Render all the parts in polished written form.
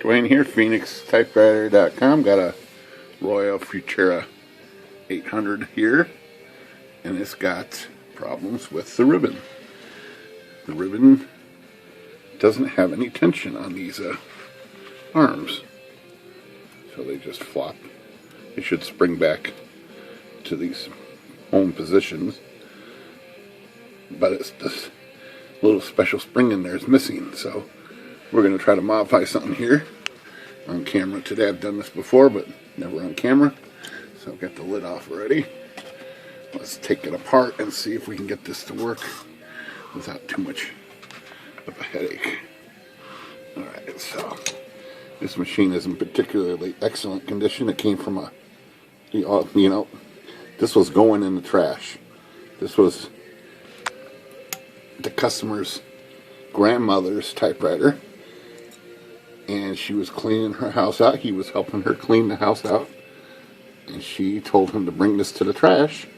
Dwayne here, PhoenixTypewriter.com. Got a Royal Futura 800 here, and it's got problems with the ribbon. The ribbon doesn't have any tension on these arms, so they just flop. They should spring back to these home positions, but it's this little special spring in there is missing, so we're going to try to modify something here on camera today. I've done this before, but never on camera. So I've got the lid off already. Let's take it apart and see if we can get this to work without too much of a headache. Alright, so this machine is in particularly excellent condition. It came from this was going in the trash. This was the customer's grandmother's typewriter, and she was cleaning her house out. He was helping her clean the house out, and she told him to bring this to the trash,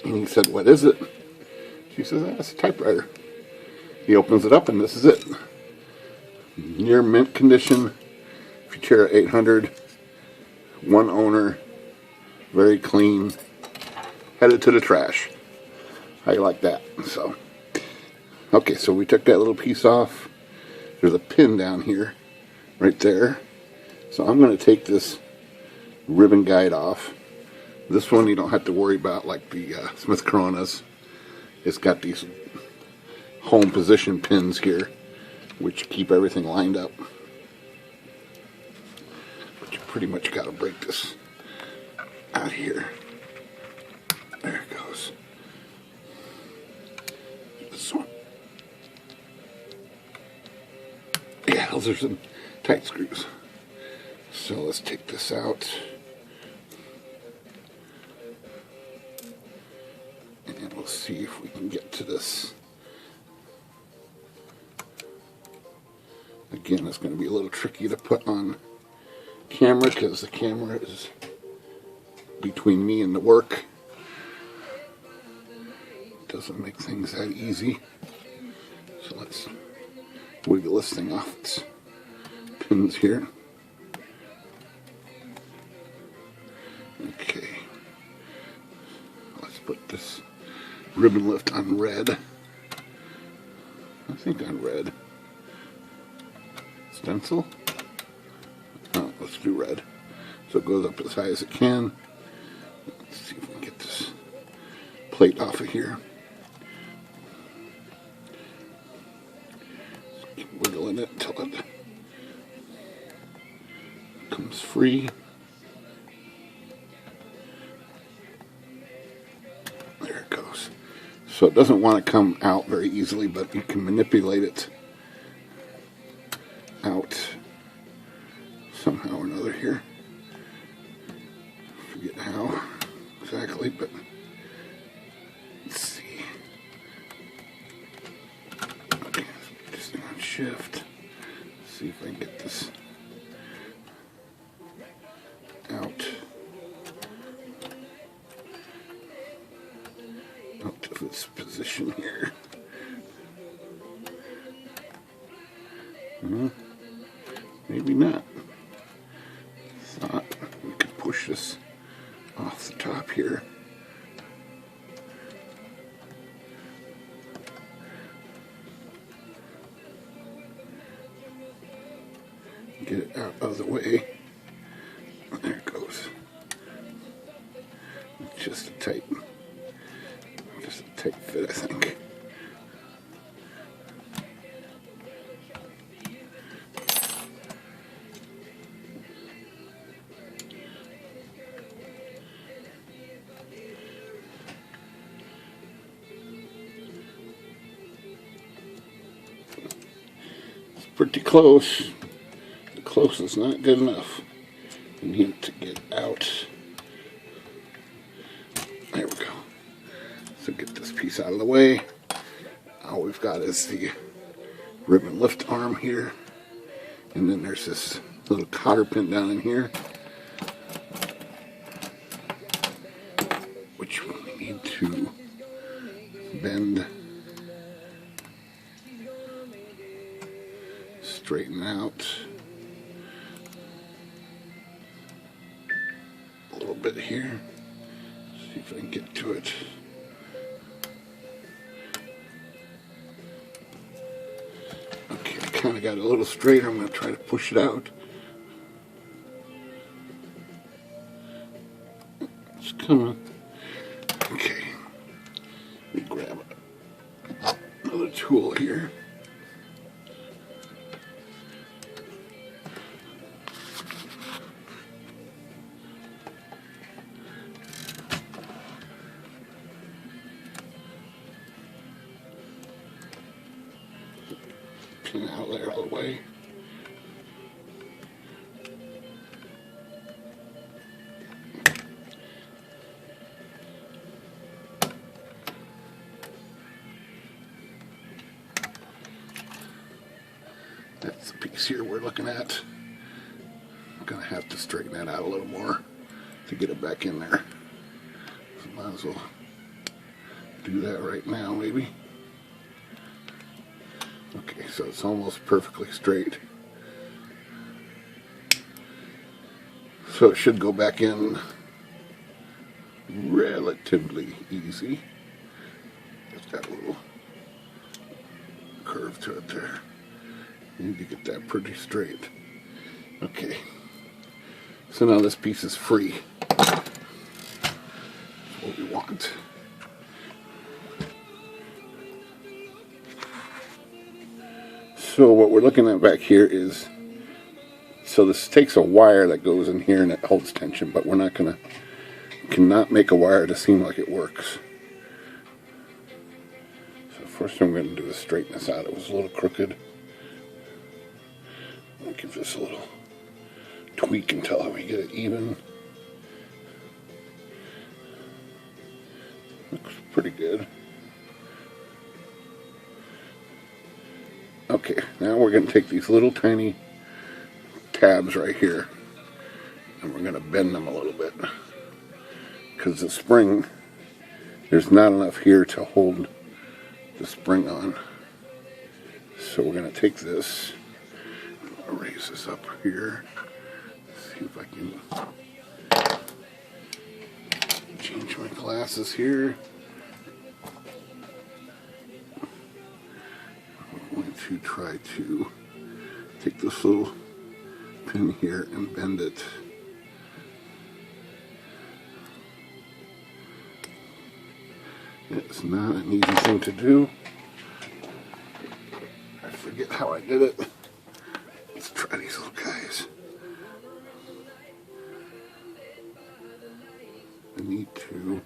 and he said, "What is it?" She says, "That's a typewriter." He opens it up, and this is it. Near mint condition Futura 800, one owner, very clean, headed to the trash. How you like that? So okay, so we took that little piece off. There's a pin down here, right there. So I'm going to take this ribbon guide off. This one you don't have to worry about like the Smith Coronas. It's got these home position pins here, which keep everything lined up. But you pretty much got to break this out here. There it goes. This one. Yeah, those are some tight screws. So let's take this out. And we'll see if we can get to this. Again, it's going to be a little tricky to put on camera because the camera is between me and the work. Doesn't make things that easy. So let's wiggle this thing off its pins here. Okay. Let's put this ribbon lift on red. I think on red. Stencil? Oh, let's do red. So it goes up as high as it can. Let's see if we can get this plate off of here. Keep wiggling it until it comes free. There it goes. So it doesn't want to come out very easily, but you can manipulate it out somehow or another here. Forget how exactly, but let's see. Okay, just on shift. See if I can get this out of its position here. Maybe not. Thought we could push this off the top here. Get it out of the way. There it goes. It's just a tight fit, I think. Pretty close. The close is not good enough. We need it to get out. There we go. So get this piece out of the way. All we've got is the ribbon lift arm here. And then there's this little cotter pin down in here, which we need to bend, straighten out. bit here. See if I can get to it. Okay, I kind of got it a little straighter. I'm going to try to push it out. It's coming. Okay. Let me grab another tool here. Pin out there all the way. That's the piece here we're looking at. I'm gonna have to straighten that out a little more to get it back in there. So might as well do that right now, maybe. Okay, so it's almost perfectly straight. So it should go back in relatively easy. It's got a little curve to it there. You need to get that pretty straight. Okay. So now this piece is free. That's what we want. So what we're looking at back here is, so this takes a wire that goes in here and it holds tension, but we're not gonna, cannot make a wire to seem like it works. So first thing I'm gonna do is straighten this out. It was a little crooked. I'll give this a little tweak until we get it even. Looks pretty good. Okay, now we're going to take these little tiny tabs right here and we're going to bend them a little bit, because the spring, there's not enough here to hold the spring on. So we're going to take this, raise this up here, see if I can change my glasses here. I'm going to try to take this little pin here and bend it. It's not an easy thing to do. I forget how I did it. Let's try these little guys. I need to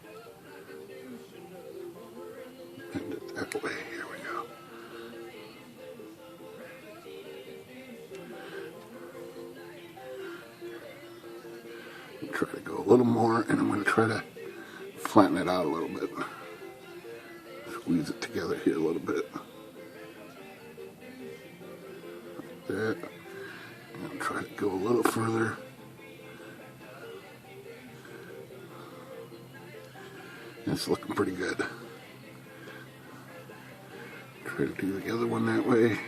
bend it that way. Here we go. Try to go a little more, and I'm going to try to flatten it out a little bit. Squeeze it together here a little bit. Like that. And try to go a little further. It's looking pretty good. Try to do the other one that way.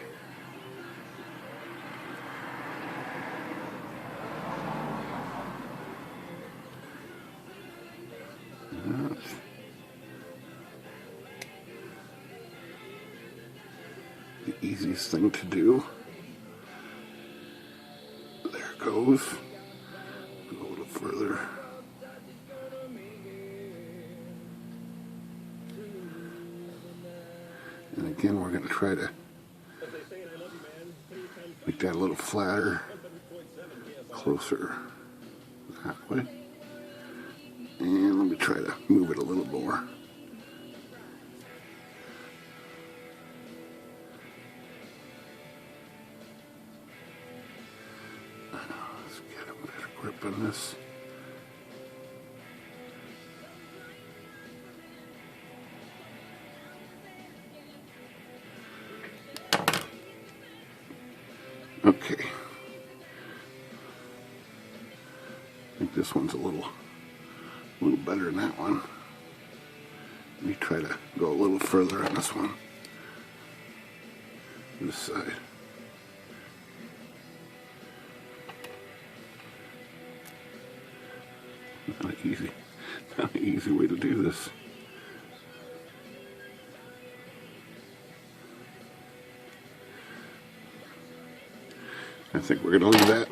The easiest thing to do. There it goes. Go a little further. And again, we're going to try to make that a little flatter, closer that way. And let me try to move it a little more. Let's get a better grip on this. Okay. I think this one's a little better than that one. Let me try to go a little further on this one. This side. Not an easy way to do this. I think we're going to leave that.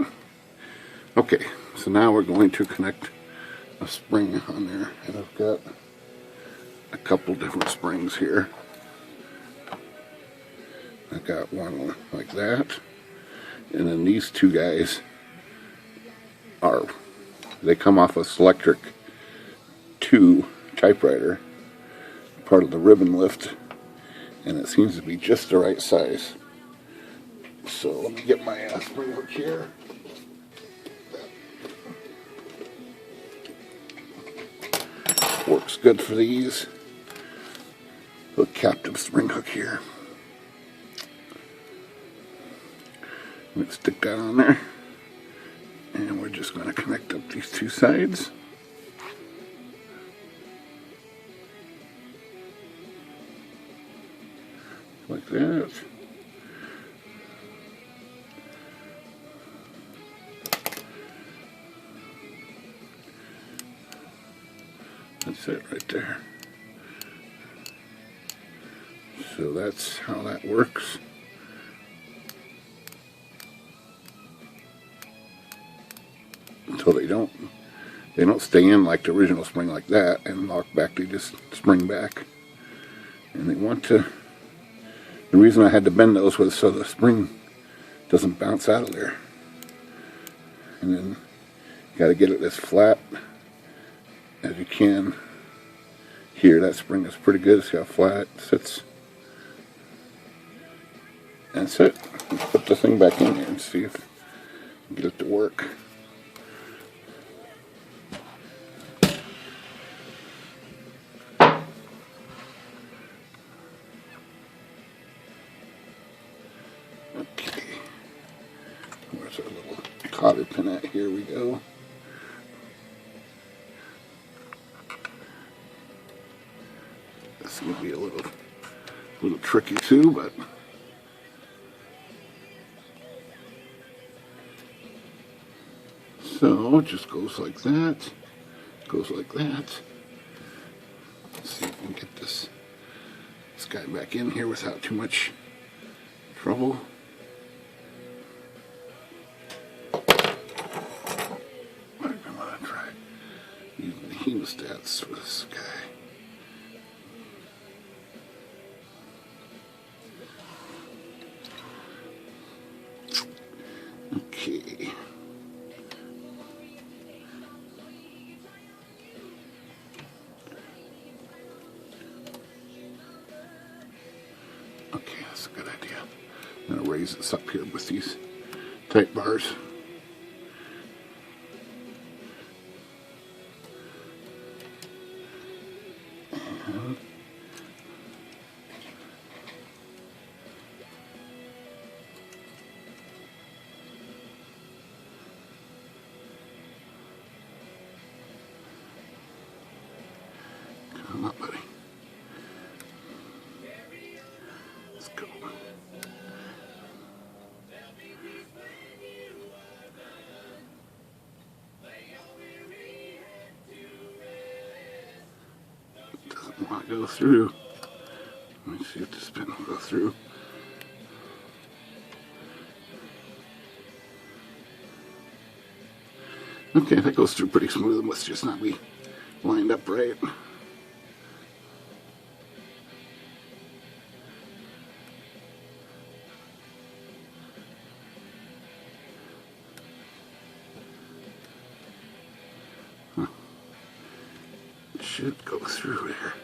Okay, so now we're going to connect a spring on there, and I've got a couple different springs here. I've got one like that, and then these two guys they come off a Selectric 2 typewriter, part of the ribbon lift, and it seems to be just the right size. So let me get my spring hook here. Works good for these. A captive spring hook here. Let's stick that on there. And we're just going to connect up these two sides. Like that. That's it right there. So that's how that works. Until they don't stay in like the original spring like that and lock back, they just spring back. And they want to, the reason I had to bend those was so the spring doesn't bounce out of there. And then you got to get it as flat as you can. Here, that spring is pretty good. See how flat it sits. That's it. Let's put the thing back in here and see if we can get it to work. Okay. Where's our little cotter pin at? Here we go. This will be a little tricky too, but so it just goes like that, goes like that. Let's see if we can get this guy back in here without too much trouble. I'm gonna try using the hemostats for this guy. Okay. Okay, that's a good idea. I'm going to raise this up here with these tight bars. And come on, buddy. Let's go. It doesn't want to go through. Let me see if this pin will go through. Okay, that goes through pretty smooth. It must just not be lined up right. Huh. It should go through there.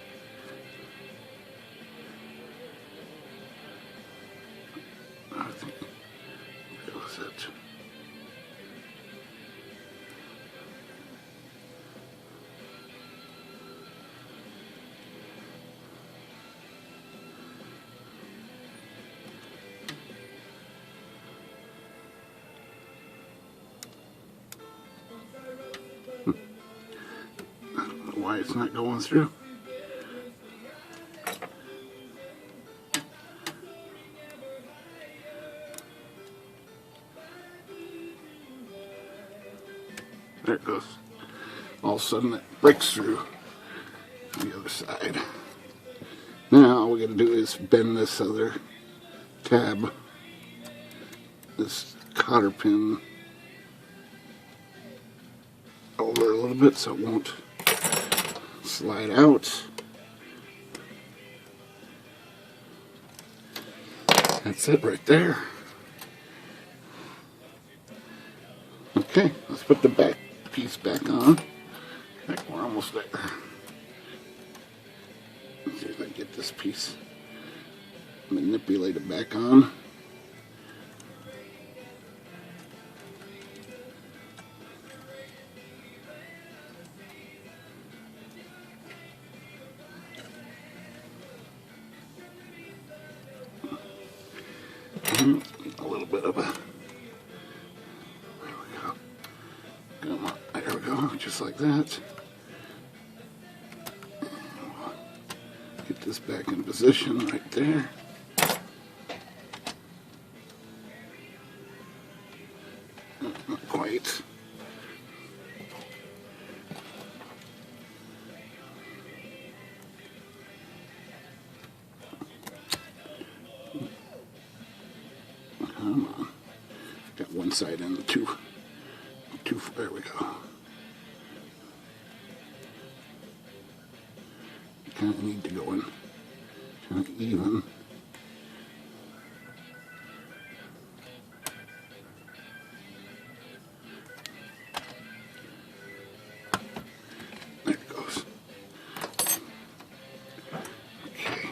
I think that was it. I don't know why it's not going through. There it goes. all of a sudden it breaks through the other side. Now all we got to do is bend this other tab, this cotter pin, over a little bit so it won't slide out. That's it right there. Okay, let's put the back piece back on. I think we're almost there. Let's see if I can get this piece manipulated back on. A little bit of a, there we go. Come on, there we go, just like that. And we'll get this back in position right there. Not quite. Come on. Got one side in, two, there we go. Kind of need to go in kind of even. There it goes. Okay.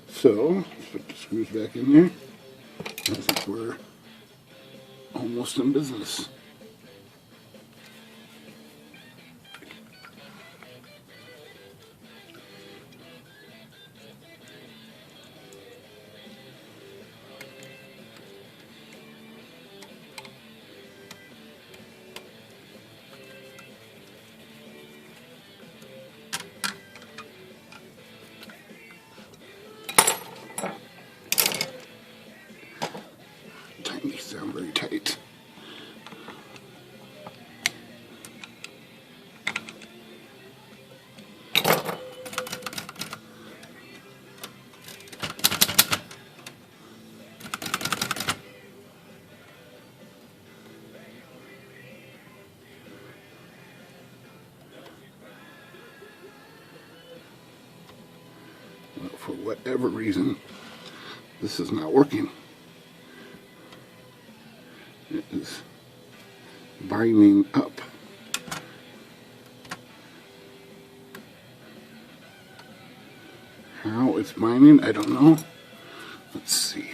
So, let's put the screws back in there. I think we're almost in business. These sound very tight. Well, for whatever reason, this is not working. It is binding up. How it's binding, I don't know. Let's see.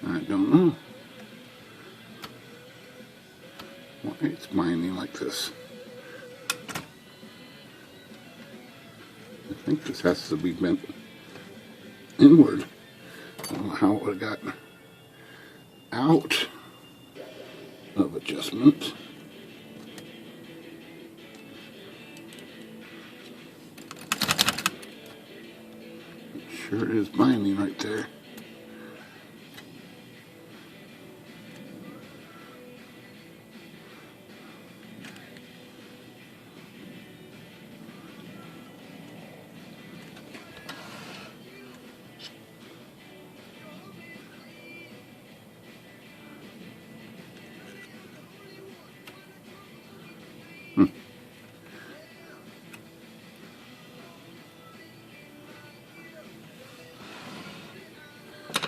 I don't know why it's binding like this. I think this has to be bent inward. I don't know how it would have got out of adjustment. It sure is binding right there.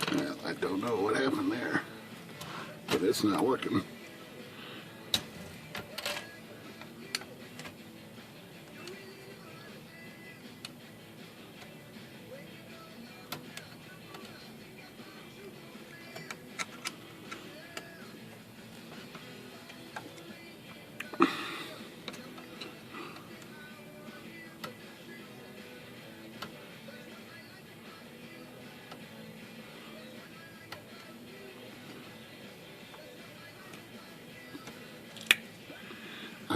Well, I don't know what happened there, but it's not working.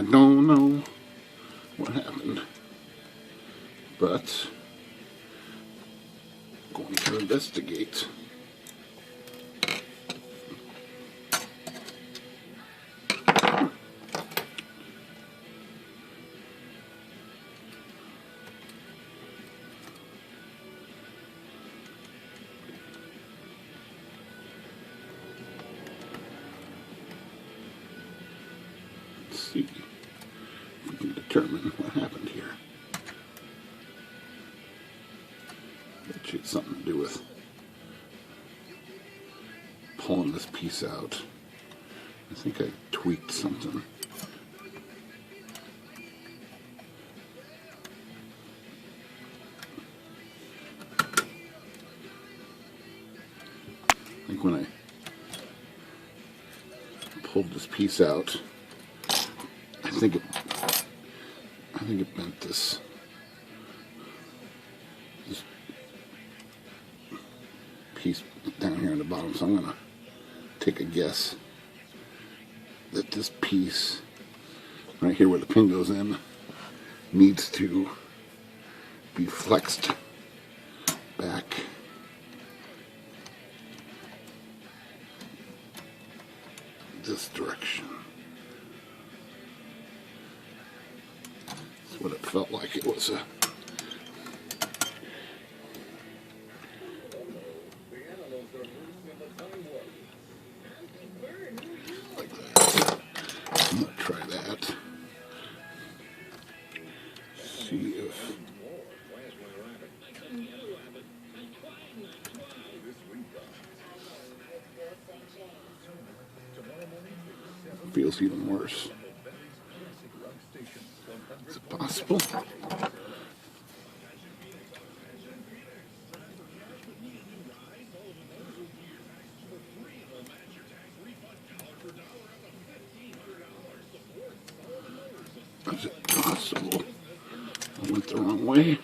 I don't know what happened, but I'm going to investigate. See if we can determine what happened here. Bet you it's something to do with pulling this piece out. I think I tweaked something. I think when I pulled this piece out, I think it bent this piece down here on the bottom. So I'm gonna take a guess that this piece right here where the pin goes in needs to be flexed back this direction. That's what it felt like. It was a like that. I'm gonna try that. See if feels even worse. Is it possible? Is it possible? I went the wrong way.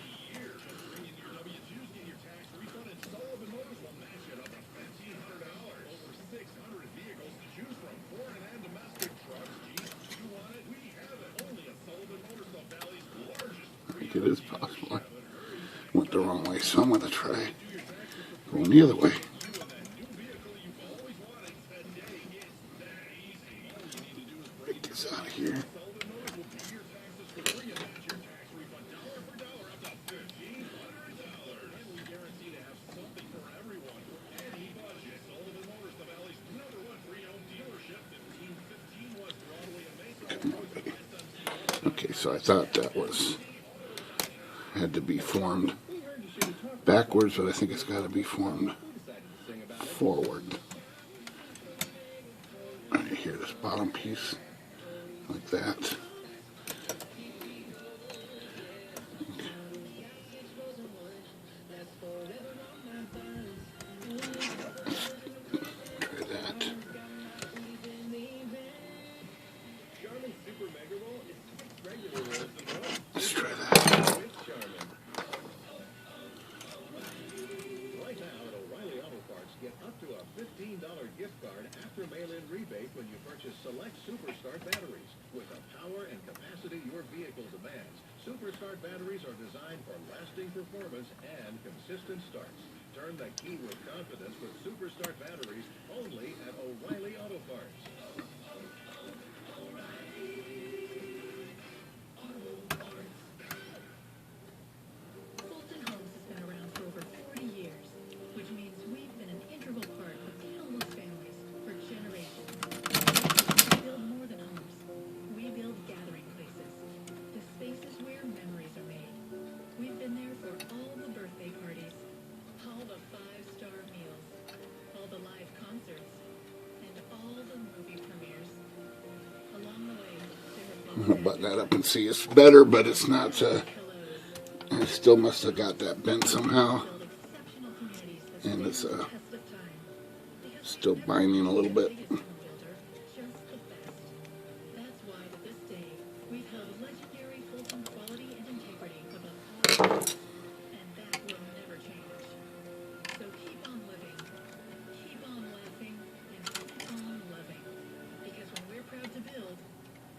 I think it is possible. I went the wrong way, so I'm going to try going the other way. Get this out of here. Okay, so I thought that had to be formed backwards, but I think it's got to be formed forward. Right here, this bottom piece, like that. Try that. Let's try that. Get up to a $15 gift card after mail-in rebate when you purchase select Superstart batteries. With the power and capacity your vehicle demands, Superstart batteries are designed for lasting performance and consistent starts. Turn the key with confidence with Superstart batteries only at O'Reilly Auto Parts. I'm going to button that up and see it's better, but it's not. I still must have got that bent somehow. And it's still binding a little bit.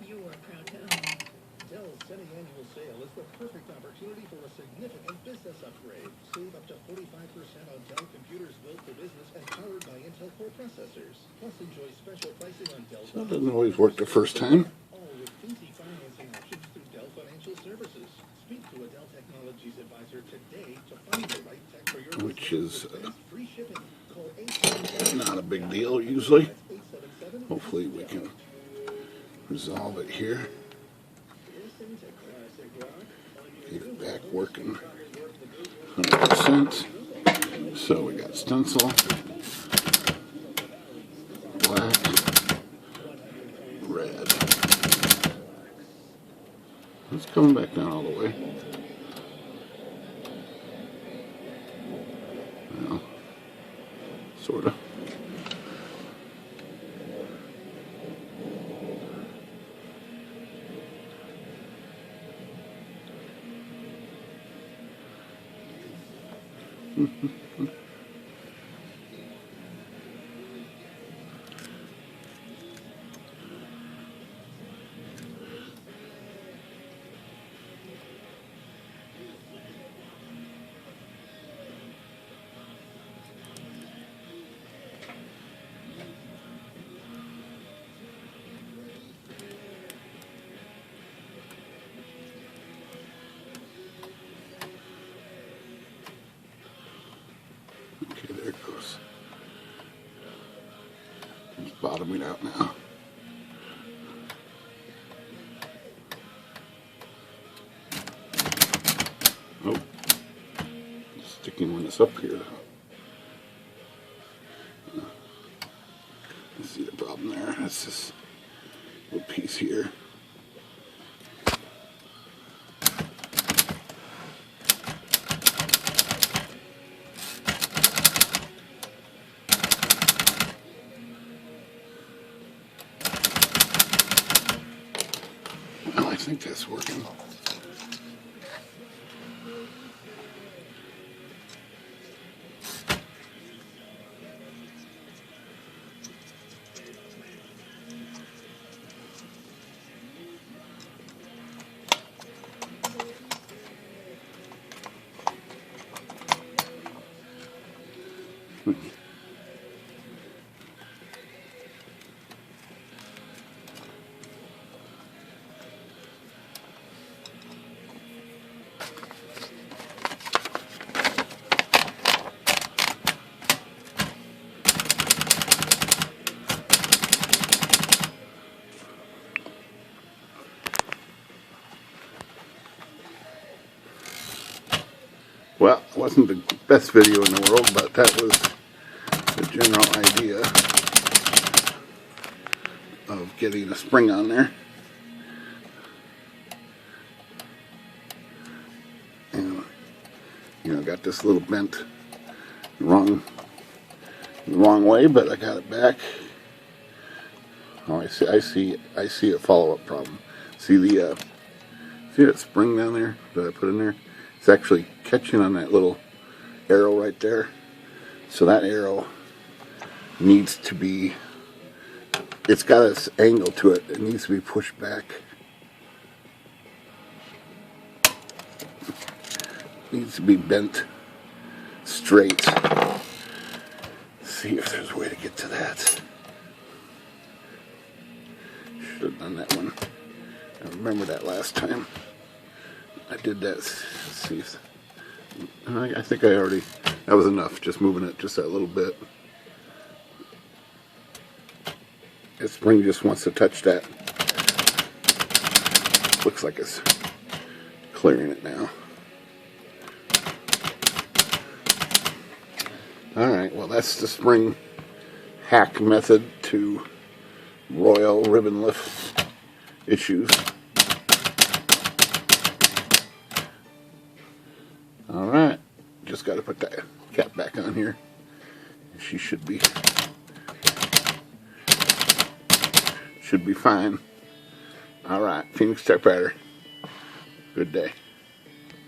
You're proud to own. sale is the perfect opportunity for a significant business upgrade. Save up to 45% on Dell computers built for business and powered by Intel Core processors. Plus, enjoy special pricing on Dell. So it doesn't always work the first time. All with easy financing options through Dell Financial Services. Speak to a Dell Technologies advisor today to find the right tech for your business. Which is Free shipping. Call 877. not a big deal usually. Hopefully we can resolve it here. Get it back working 100%. So we got stencil, black, red. It's coming back down all the way. Well, sort of. Okay, there it goes. It's bottoming out now. Oh, it's sticking when it's up here. I see the problem there. That's this little piece here. Well, I think that's working. Well, it wasn't the best video in the world, but that was the general idea of getting a spring on there. And, you know, got this little bent the wrong way, but I got it back. Oh, I see a follow-up problem. See that spring down there that I put in there? It's actually catching on that little arrow right there. So that arrow needs to be, it's got this angle to it. It needs to be pushed back. It needs to be bent straight. Let's see if there's a way to get to that. Should have done that one. I remember that last time I did that. Let's see if, I think I already, that was enough, just moving it just that little bit. This spring just wants to touch that. Looks like it's clearing it now. Alright, well that's the spring hack method to royal ribbon lift issues. Alright, just got to put that cap back on here. She should be fine. Alright, Phoenix Typewriter. Good day.